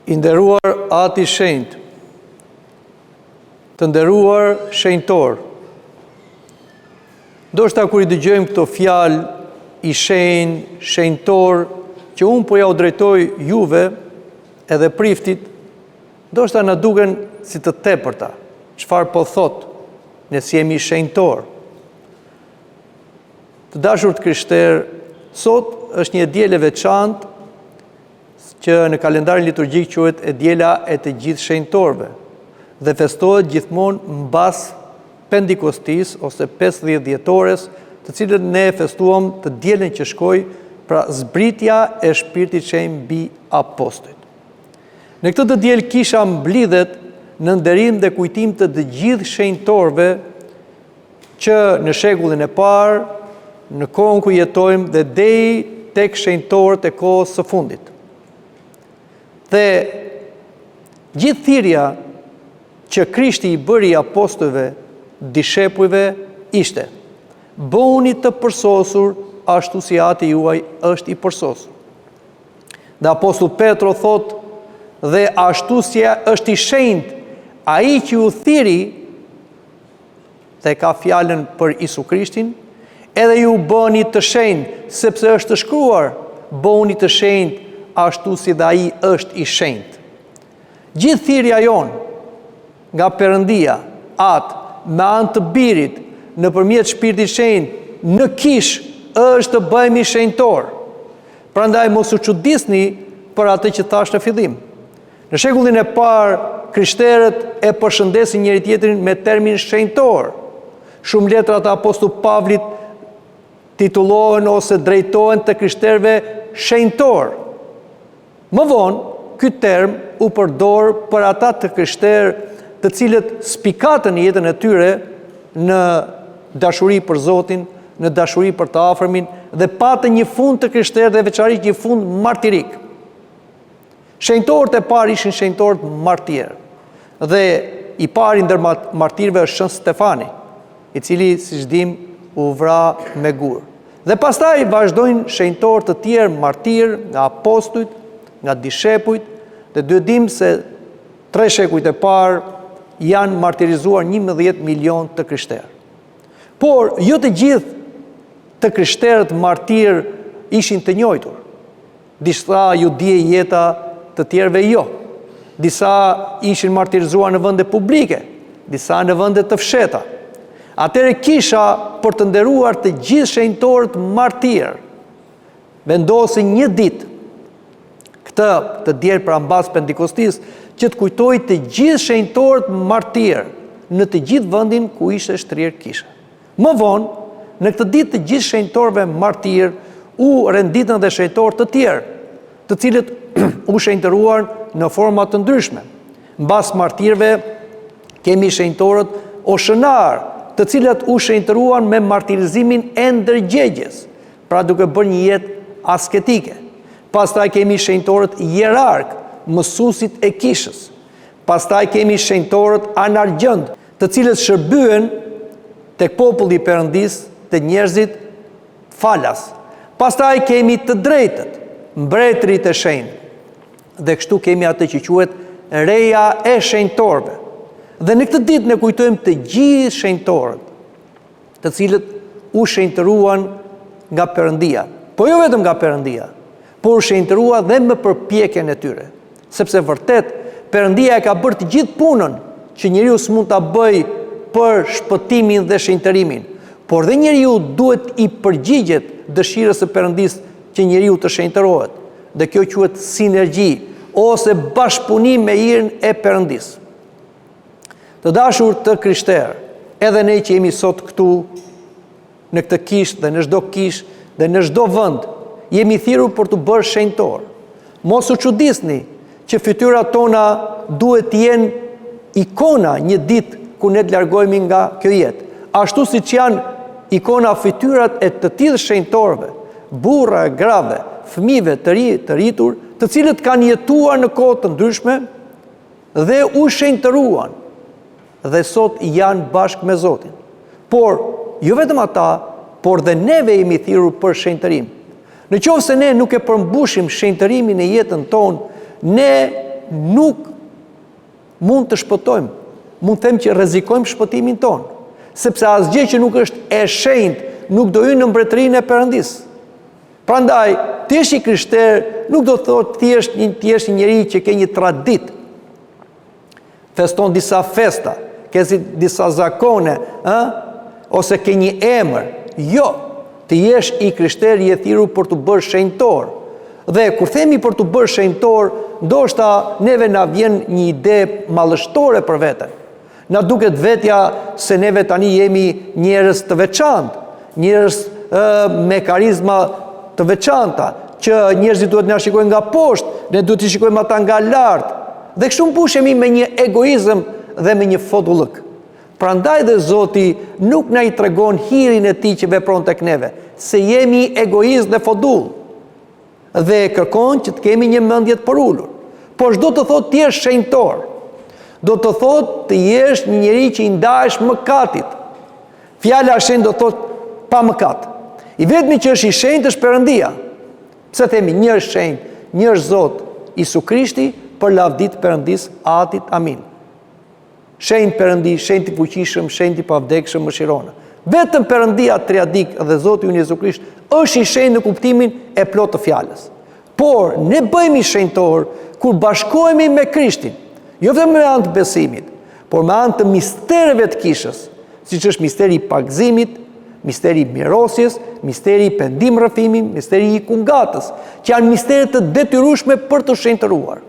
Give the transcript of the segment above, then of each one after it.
I nderuar ati shenjtë, të nderuar shenjtor, ndoshta kur I dëgjojmë këto fjalë I shenjë, shenjtor, që unë po ja u drejtoj juve edhe priftit, ndoshta na duken si të tepërta. Çfarë po thot, ne si jemi shenjtor. Të dashur të krishterë, sot është një diel e veçantë që në kalendarin liturgjik quhet e diela e të gjithë shenjtorëve dhe festohet gjithmonë mbas Pendikostis ose 50 dhjetores, të cilët ne festuam të dielën që shkoi, pra zbritja e Shpirtit Shenjtë mbi apostujt. Në këtë të diel kisha mblidhet në nderim dhe kujtim të gjithë shenjtorëve që në shekullin e parë, në kohën ku jetojmë dhe deri tek shenjtorët e kohës së fundit. Dhe gjithë thirrja që Krishti I bëri apostujve, dishepujve ishte: bëuni të përsosur ashtu si ati juaj është I përsosur. Dhe apostull Petro thot: dhe ashtu si është I shenjtë ai që ju thiri, dhe ka fjalën për Isu Krishtin, edhe ju bëni të shenjtë, sepse është të shkruar: bëuni të shenjtë ashtu si dhe ai është I shenjtë. Gjithë thirrja jonë nga Perëndia, atë me anë të Birit, nëpërmjet Shpirtit Shenjtë, në kish është të bëhemi shenjtor. Prandaj mos u çuditni për atë që thash në fillim. Në shekullin e parë, krishterët e përshëndesin njëri tjetrin me termin shenjtor. Shumë letra të apostullit Pavlit titullohen ose drejtohen të krishterëve shenjtor. Më vonë, ky term u përdor për ata të krishterë të cilët spikatën jetën e tyre në dashuri për Zotin, në dashuri për të afërmin dhe patën një fund të krishterë dhe veçanërisht një fund martirik. Shenjtorët e parë ishin shenjtorët martirë. Dhe I pari ndër martirëve është Shën Stefani, I cili, siç dim, u vra me gur. Dhe pastaj vazhdojnë shenjtorë të tjerë martirë nga apostujt, nga dishepujt, dhe duhet dim se 3 shekujt e parë janë martirizuar 11 milion të krishterë. Por jo të gjithë të krishterët martirë ishin të njëjtur. Disa ju dije jeta, të tjerëve jo. Disa ishin martirizuar në vende publike, disa në vende të fsheta. Atëherë kisha për të nderuar të gjithë shenjtorët martirë, vendosin një ditë këtë të diel pra mbas Pendikostis, që të kujtoj të gjithë shenjtorët martirë në të gjithë vendin ku ishte shtrirë kisha. Më vonë, në këtë ditë të gjithë shenjtorëve martirë u renditën dhe shenjtorë të tjerë, të cilët u shenjtëruar në forma të ndryshme. Mbas martirëve kemi shenjtorët oshënar, të cilët u shenjtëruan me martirizimin e ndërgjegjes, pra duke bërë një jetë asketike. Pastaj kemi shenjtorët hierark, mësuesit e kishës. Pastaj kemi shenjtorët anargjënd, të cilët shërbyen tek populli I Perëndis, të njerëzit falas. Pastaj kemi të drejtët, mbretërit e shenjtë. Dhe kështu kemi atë që quhet reja e shenjtorëve. Dhe në këtë ditë ne kujtojmë të gjithë shenjtorët, të cilët u shenjtëruan nga Perëndia. Po jo vetëm nga Perëndia, por shenjtërua dhe me përpjekjen e tyre. Sepse vërtet, Perëndia e ka bërë të gjithë punën që njeriu s'mund ta bëjë për shpëtimin dhe shenjtërimin, por dhe njeriu duhet I përgjigjet dëshirës së Perëndis që njeriu të shenjtërohet. Dhe kjo quhet sinergji ose bashkëpunim me hirën e Perëndis. Të dashur të krishterë, edhe ne që jemi sot këtu në këtë kishë dhe në çdo kishë dhe në çdo vend, jemi thirrur për të bërë shenjtor. Mos u çuditni që fytyrat tona duhet të jenë ikona një ditë ku ne të largohemi nga kjo jetë. Ashtu siç janë ikona fytyrat e të tillë shenjtorëve, burra, grave, fëmijëve të ri, të rritur, të cilët kanë jetuar në kohë të ndryshme dhe u shenjtëruan dhe sot janë bashkë me Zotin. Por jo vetëm ata, por dhe neve jemi thirrur për shenjtërim. Në qoftë se ne nuk e përmbushim shenjtërimin e jetën tonë, ne nuk mund të shpëtojmë, mund të them që rrezikojmë shpëtimin tonë, sepse asgjë që nuk është e shenjtë nuk do hyjë në mbretërinë e Perëndis. Prandaj, ti je i krishter, nuk do të thotë ti je një njeri që ke një traditë, feston disa festa, ke disa zakone, ose ke një emër. Jo, ti jesh i krishter, je thirrur për të bërë shenjtor. Dhe kur themi për të bërë shenjtor, ndoshta neve na vjen një ide mallështore për veten. Na duket vetja se neve tani jemi njerëz të veçantë, njerëz me karizma të veçanta, që njerëzit duhet na shikojnë nga poshtë, ne duhet të shikojmë ata nga lart. Dhe kështu mbushemi me një egoizëm dhe me një fodullëk. Prandaj dhe Zoti nuk na i tregon hirin e tij që vepron tek neve, se jemi egoist dhe fodull. Dhe kërkon që të kemi një mendje të përulur. Por çdo të thotë ti je shenjtor. Do të thotë të jesh një njeri që i ndahesh mëkatit. Fjala shenjtë do të thotë pa mëkat. I vetmi që është i shenjtë është Perëndia. Pse themi një është shenjtë, një është Zot, Isu Krishti, për lavdit Perëndis, Atit, amin. Shenjtë Perëndi, shenjtë i fuqishëm, shenjtë i pavdekshëm, mëshirona. Vetëm Perëndia triadik dhe Zoti unë Jezu Krisht është i shenjtë në kuptimin e plotë të fjalës. Por ne bëhemi shenjtor kur bashkohemi me Krishtin, jo vetëm me anë të besimit, por me anë të mistereve të kishës, siç është misteri i pagëzimit, misteri i mirosjes, misteri i pendim rrëfimi, misteri i kungatës, që janë mistere të detyrueshme për të shenjtëruar.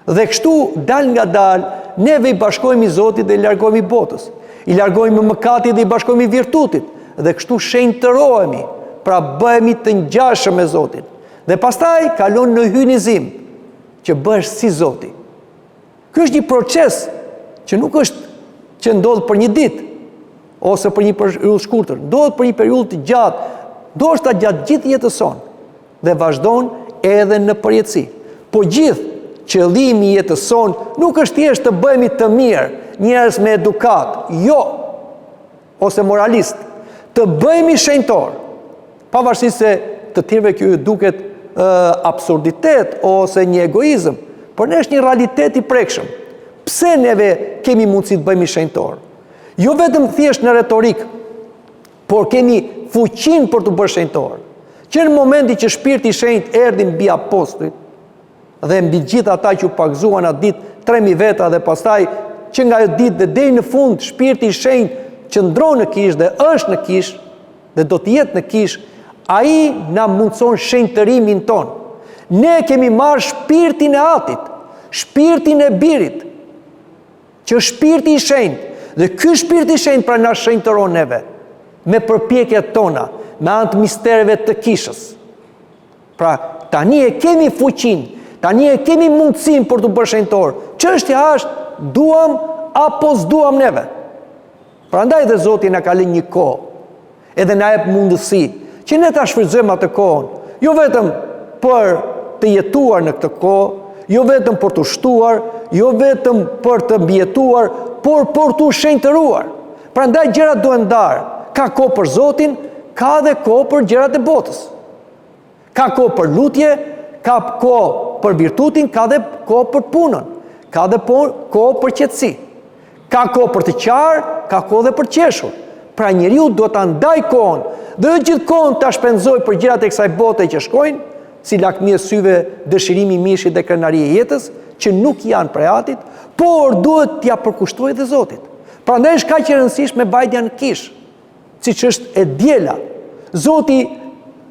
Dhe kështu, dal nga dal, neve i bashkojmë i Zotit dhe i largohemi botës. I largohemi mëkatit dhe i bashkojmë i virtutit. Dhe kështu shenjtërohemi, pra bëhemi të ngjashëm me Zotin. Dhe pastaj kalon në hynizim, që bëhesh si Zoti. Ky është një proces që nuk është që ndodh për një ditë, ose për një periudhë shkurtër, ndodh për një periudhë të gjatë, ndoshta gjatë gjithë jetës sonë, dhe vazhdon edhe në përjetësi. Po gjithë qëllimi i jetës sonë nuk është thjesht të bëhemi të mirë, njerëz me edukat, jo, ose moralist, të bëhemi shenjtor, pavarësisht se të tjerëve kjo duket absurditet ose një egoizëm, por ne është një realitet i prekshëm. Pse neve kemi mundësi të bëhemi shenjtor? Jo vetëm thjesht në retorik, por kemi fuqin për të bërë shenjtor. Që në momenti që Shpirti i Shenjtë erdhi mbi apostujt dhe mbi gjithë ata që u pagzuan atë ditë 3000 veta dhe pastaj që nga ajo ditë dhe deri në fund Shpirti i Shenjtë qëndron në kishë dhe është në kishë dhe do të jetë në kishë, ai na mundson shenjtërimin ton. Ne kemi marrë shpirtin e Atit, shpirtin e Birit, që Shpirti i Shenjtë. Dhe ky Shpirti i Shenjtë pra na shenjtëron neve me përpjekjet tona, me anë të mistereve të kishës. Pra, tani e kemi fuqin, tani e kemi mundësin për të bërë shenjtor. Çështja është, duam apo s'duam neve. Prandaj dhe Zoti na ka lënë një kohë, edhe na jep mundësi që ne ta shfrytëzojmë atë kohën, jo vetëm për të jetuar në këtë kohë, jo vetëm për të shtuar, jo vetëm për të mbijetuar, por për të shenjtëruar. Prandaj gjërat duhen ndarë. Ka kohë për Zotin, ka dhe kohë për gjërat e botës. Ka kohë për lutje, ka kohë për virtutin, ka dhe kohë për punën, ka dhe kohë për qetësi. Ka kohë për të qarë, ka kohë dhe për qeshur. Pra njeriu duhet ta ndaj kohën, dhe gjithë kohën ta shpenzoj për gjërat e kësaj bote që shkojnë, si lakmi e syve, dëshirimi i mishit dhe krenaria e jetës, që nuk janë prej Atit, por duhet t'ja përkushtojë dhe Zotit. Prandaj është kaq e rëndësishme mbajtja në kishë, siç është e diela. Zoti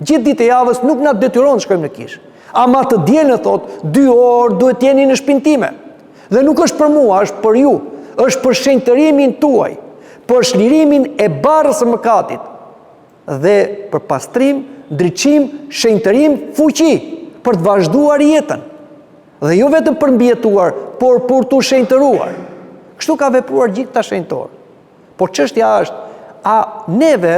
gjithë ditë e javës nuk na detyron të shkojmë në kishë. Ama të dielën thotë 2 orë duhet jeni në shtëpinë time. Dhe nuk është për mua, është për ju, është për shenjtërimin tuaj, për shlirimin e barrës së mëkatit dhe për pastrim, ndriçim, shenjtërim, fuqi për të vazhduar jetën. Dhe jo vetëm për mbijetuar, por për të shenjtëruar. Kështu ka vepruar gjithë ta shenjtor. Por çështja është, a neve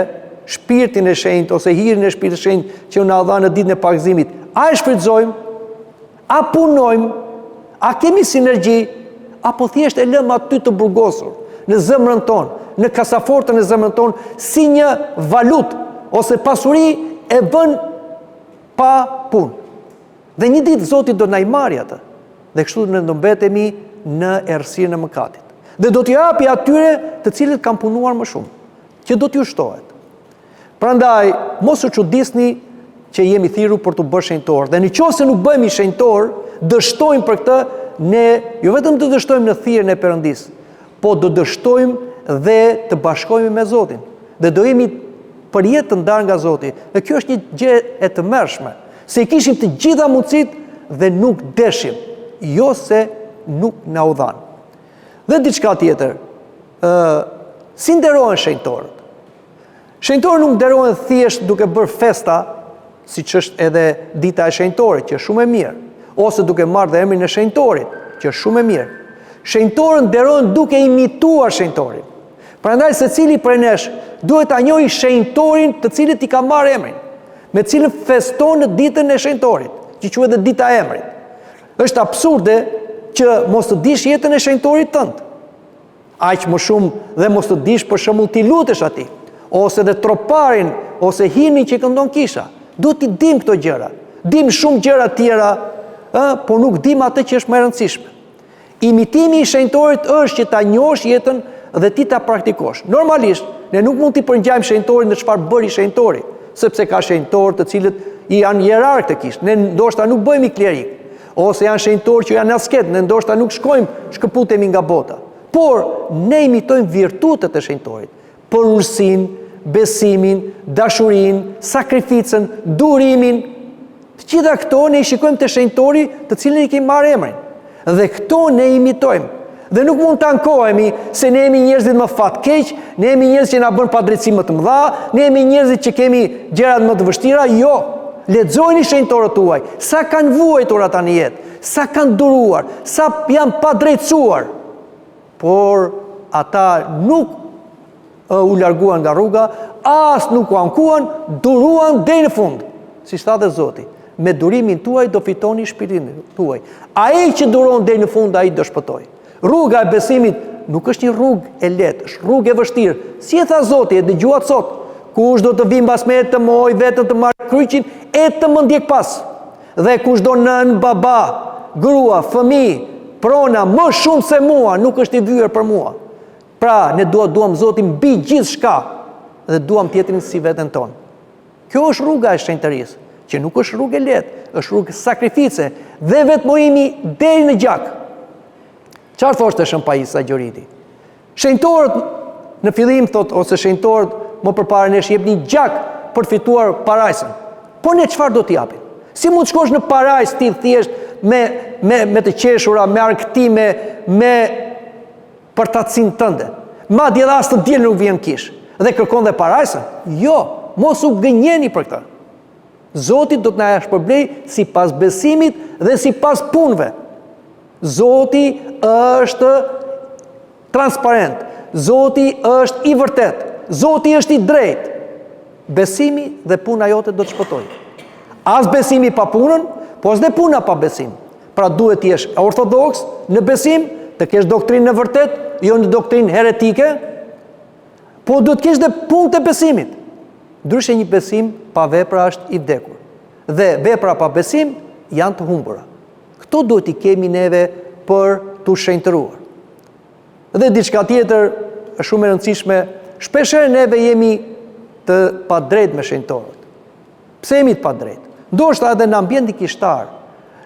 Shpirtin e Shenjtë ose hirin e Shpirtit të Shenjtë që na dha në ditën e pagëzimit, a e shfrytëzojmë, a punojmë, a kemi sinergji, apo thjesht e lëmë aty të burgosur në zemrën tonë, në kasafortën e zemrën tonë, si një valutë ose pasuri e vën pa punë. Dhe një ditë Zoti do na i marrë atë. Dhe kështu ne do mbetemi në errësirën e mëkatit. Dhe do t'i japi atyre të cilët kanë punuar më shumë, që do t'ju shtohet. Prandaj, mos u çuditni që jemi thirrur për të bërë shenjtor. Dhe nëse nuk bëhemi shenjtor, dështojmë për këtë, ne jo vetëm të dështojmë në thirrjen e Perëndis, po do dështojmë dhe të bashkohemi me Zotin. Dhe do jemi për jetë të ndarë nga Zoti. Dhe kjo është një gjë e tmerrshme, se i kishim të gjitha mundësitë dhe nuk deshim, jo se nuk na u dhan. Dhe diçka tjetër, si nderohen shenjtorët? Shenjtorët nuk nderohen thjesht duke bërë festa, siç është edhe dita e shenjtorit, që është shumë e mirë, ose duke marrë dhe emrin e shenjtorit, që është shumë e mirë. Shenjtorët nderohen duke imituar shenjtorin. Prandaj secili prej nesh duhet ta njohë shenjtorin të cilit i ka marrë emrin, me cilën feston në ditën e shenjtorit, që quhet dhe dita e emrit. Është absurde që mos të dish jetën e shenjtorit tënd. Aq më shumë dhe mos të dish për shembull ti lutesh atij, ose dhe troparin, ose himnin që këndon kisha. Duhet t'i dim këto gjëra. Dim shumë gjëra tjera, por nuk dim atë që është më e rëndësishme. Imitimi i shenjtorit është që ta njohësh jetën dhe ti ta praktikosh. Normalisht, ne nuk mund t'i përngjajmë shenjtorin në çfarë bëri shenjtori, sepse ka shenjtorë të cilët janë hierark të kishë. Ne ndoshta nuk bëhemi klerik, ose janë shenjtorë që janë asket, ne ndoshta nuk shkëputemi nga bota. Por ne imitojmë virtutet e shenjtorit, përurësinë, besimin, dashurinë, sakrificën, durimin. Të gjitha këto ne i shikojmë te shenjtori të cilin i kemi marrë emrin. Dhe këto ne imitojmë. Dhe nuk mund të ankohemi se ne jemi njerëzit më fatkeq, ne jemi njerëzit që na bën padrejtësi më të mëdha, ne jemi njerëzit që kemi gjërat më të vështira. Jo, lexojini shenjtorët tuaj, sa kanë vuajtur ata në jetë, sa kanë duruar, sa janë padrejtësuar. Por ata nuk u larguan nga rruga, as nuk u ankuan, duruan deri në fund. Si thotë Zoti, me durimin tuaj do fitoni shpirtin tuaj. Ai që duron deri në fund, ai do shpëtojë. Rruga e besimit nuk është një rrugë e lehtë, është rrugë e vështirë. Si e tha Zoti, e dëgjuat sot, kush do të vinë mbas meje të moj, vetëm të marrë kryqin, e të më ndjek pas. Dhe kush do nën, baba, grua, fëmijë, prona, më shumë se mua, nuk është i vyer për mua. Pra, ne duam Zotin mbi gjithë shka, dhe duam tjetrin si veten tonë. Kjo është rruga e shenjtërisë, që nuk është rrugë e lehtë, është rrugë sakrifice dhe vetmuimi deri në gjak. Çfarë thoshte Shën Pajisa Gjoriti? Shenjtorët në fillim thot, ose shenjtorët më përpara nesh jep një gjak për të fituar parajsën. Po ne çfarë do t'i japim? Si mund të shkosh në parajsë ti thjesht me të qeshura, me argëtime, me përtatësinë tënde? Madje edhe as të diel nuk vjen kish. Dhe kërkon dhe parajsën? Jo, mos u gënjeni për këtë. Zoti do të na shpërblej sipas besimit dhe sipas punëve. Zoti është transparent. Zoti është i vërtet. Zoti është i drejtë. Besimi dhe puna jote do të shpëtojë. As besimi pa punën, po as dhe puna pa besim. Pra duhet të jesh ortodoks në besim, të kesh doktrinë në vërtet, jo në doktrinë heretike, po duhet të kesh dhe punë të besimit. Ndryshe një besim pa vepra është i vdekur. Dhe vepra pa besim janë të humbura. Këto duhet i kemi neve për të shenjtëruar. Dhe diçka tjetër është shumë e rëndësishme, shpeshherë neve jemi të padrejtë me shenjtorët. Pse jemi të padrejtë? Ndoshta edhe në ambientin kishtar,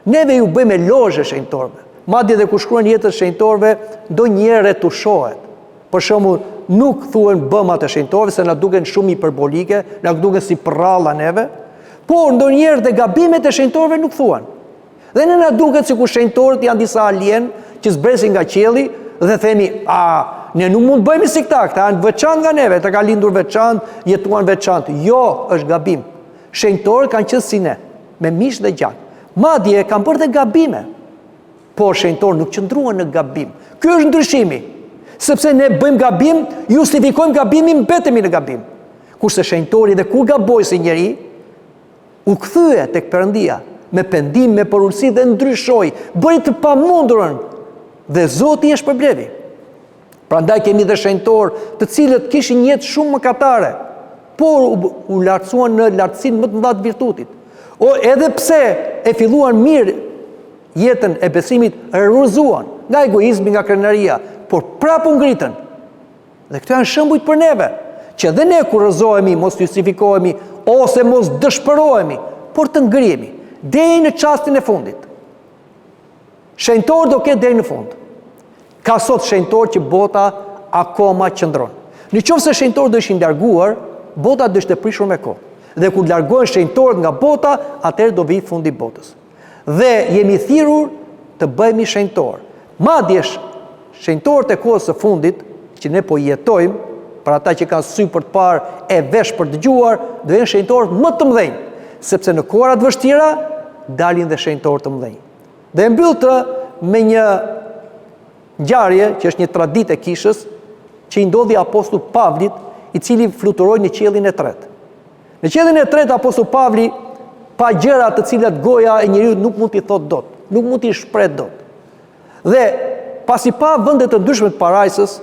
neve ju bëjmë elozhe shenjtorëve. Madje edhe kur shkruan jetën e shenjtorëve, ndonjëherë retushohet. Për shembull, nuk thuhen bëmat e shenjtorëve se na duken shumë hiperbolike, na duken si prralla neve, por ndonjëherë dhe gabimet e shenjtorëve nuk thuhen. Dhe ne na duket sikur shenjtorët janë disa alien që zbresin nga qielli dhe themi, ne nuk mund të bëhemi si këta janë veçantë nga neve, të ka lindur veçantë, jetuan veçantë. Jo, është gabim. Shenjtorët kanë qenë si ne, me mish dhe gjak. Madje kanë bërë dhe gabime. Por shenjtorët nuk qëndruan në gabim. Ky është ndryshimi. Sepse ne bëjmë gabim, justifikojmë gabimin, mbetemi në gabim. Kurse shenjtori dhe kur gaboj si njeri, u kthye tek Perëndia me pendim, me përulësi dhe ndryshoi, bëri të pamundurën dhe Zoti e shpërblevi. Prandaj kemi dhe shenjtorë të cilët kishin një jetë shumë mëkatare, por u lartësuan në lartësinë më të madhe të virtutit. Edhe pse e filluan mirë jetën e besimit rrëzuan nga egoizmi, nga krenaria, por prapë ngritën. Dhe këto janë shembuj për neve, që dhe ne kur rrëzohemi, mos justifikohemi ose mos dëshpërohemi, por të ngrihemi deri në çastin e fundit. Shenjtor do ketë deri në fund. Ka sot shenjtor që bota akoma qëndron. Në qoftë se shenjtor do ishin larguar, bota do ishte prishur me kohë. Dhe kur largohen shenjtorët nga bota, atëherë do vi fundi i botës. Dhe jemi thirrur të bëhemi shenjtor. Madje shenjtorët e kohës së fundit, që ne po jetojmë, për ata që kanë sy për të parë e vesh për të dëgjuar, do jenë shenjtorët më të mëdhenj, sepse në kohëra të vështira dalin dhe shenjtorë të mëdhenj. Dhe e mbyll të me një ngjarje që është një traditë e kishës, që i ndodhi apostullit Pavlit, i cili fluturoi në qiellin e tretë. Në qiellin e tretë apostulli Pavli pa gjëra të cilat goja e njeriu nuk mund t'i thotë dot, nuk mund t'i shpreh dot. Dhe pasi pa vende të ndryshme të parajsës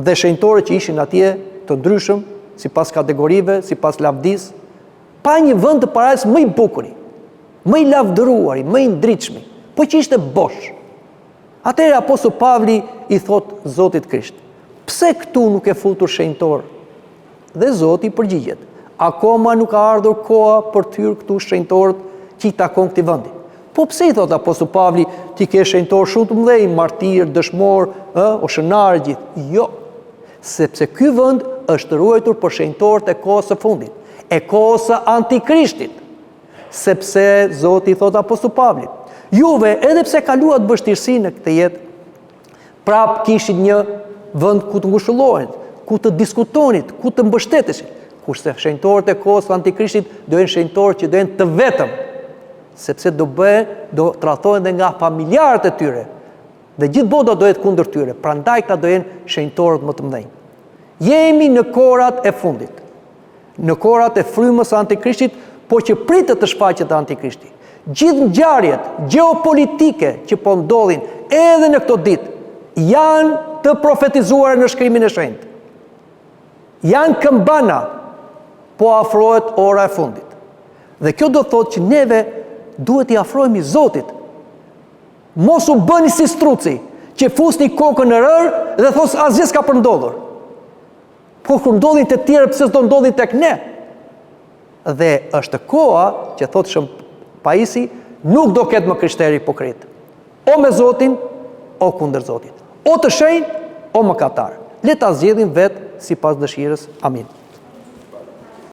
dhe shenjtorë që ishin atje të ndryshëm, sipas kategorive, sipas lavdis, pa një vend të parajsës më i bukur, më i lavdëruar, më i ndritshëm, po që ishte bosh. Atëherë apostulli Pavli i thot Zotit Krisht: "Pse këtu nuk e futur shenjtor?" Dhe Zoti përgjigjet: "Akoma nuk ka ardhur koha për të hyrë këtu shenjtorët që i takon këtij vendi." Po pse i thot apostulli Pavli ti ke shenjtor shumë të mëdhenj, martir, dëshmor, oshënar gjithë? Jo, sepse ky vend është ruajtur për shenjtorët e kohës së fundit, e kohës së Antikrishtit. Sepse Zoti i thot apostulli Pavli: "Juve, edhe pse kaluat vështirësi në këtë jetë, prap kishit një vend ku të ngushëllohen, ku të diskutonit, ku të mbështeteshin. Kurse shenjtorët e kohës së Antikrishtit do jenë shenjtorë që do jenë të vetëm, sepse do tradhohen dhe nga familjarët e tyre. Dhe gjithë bota do jetë kundër tyre, prandaj këta do jenë shenjtorët më të mëdhenj." Jemi në kohërat e fundit, në kohërat e frymës së Antikrishtit, por që pritet të shfaqet Antikrishti. Gjithë ngjarjet gjeopolitike që po ndodhin edhe në këto ditë janë të profetizuara në shkrimin e shenjtë. Janë këmbana, po afrohet ora e fundit. Dhe kjo do thotë që neve duhet i afrohemi Zotit. Mos u bëni si struci, që fusni kokën në rër dhe thos asgjë s'ka për ndodhur. Po kur ndodhin të tjerë, pse s'do ndodhin tek ne? Dhe është koha që thotë Shën Paisi, nuk do ketë më krishteri hipokrit. O me Zotin, o kundër Zotit. O të shenjtë, o mëkatar. Le ta zgjedhim vetë sipas dëshirës. Amin.